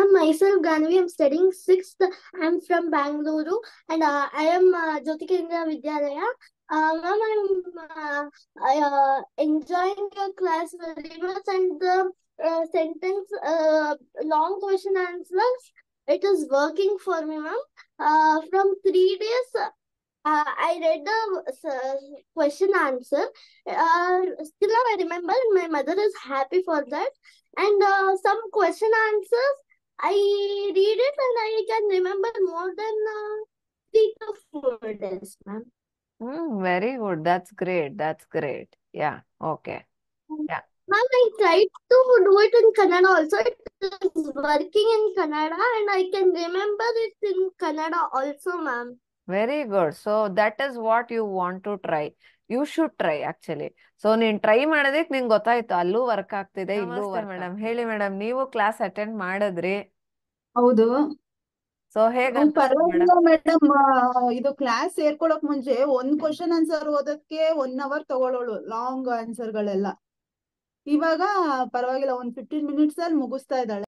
Ma'am, myself Ganvi, I'm studying 6th. I'm from Bangalore and I am Jyoti Kendra Vidyalaya. Ma'am, I'm enjoying your class very much and the sentence, long question answers, it is working for me, ma'am. From 3 days, I read the question answer. Still now I remember, and my mother is happy for that. And some question answers, I read it and I can remember more than 3 to 4 days, ma'am. Very good. That's great. That's great. Yeah. Okay. Yeah. Ma'am, I tried to do it in Kannada also. It is working in Kannada and I can remember it in Kannada also, ma'am. Very good. So that is what you want to try. You should try actually. So ನೀನ್ try ಮಾಡೋದಕ್ಕೆ ನಿಂಗೆ ಗೊತ್ತಾಯ್ತು ಅಲ್ಲೂ work ಆಗ್ತಿದೆ ಇಲ್ಲೂ work madam. ಹೇಳಿ madam, ನೀವು class attend ಮಾಡಿದ್ರಿ? ಹೌದು. ಸೊ ಹೇಗ ಪರವಾಗಿಲ್ಲ ಮೇಡಮ್. ಇದು ಕ್ಲಾಸ್ ಸೇರ್ಕೊಳಕ್ ಮುಂಚೆ ಒಂದ್ ಕ್ವಶನ್ ಆನ್ಸರ್ ಓದಕ್ಕೆ 1 hour ತಗೊಳ್ಳೋಳು, ಲಾಂಗ್ ಆನ್ಸರ್ ಗಳೆಲ್ಲ. ಇವಾಗ ಪರವಾಗಿಲ್ಲ, ಒಂದ್ 15 minutes ಅಲ್ಲಿ ಮುಗಿಸ್ತಾ ಇದ್ದಾಳೆ.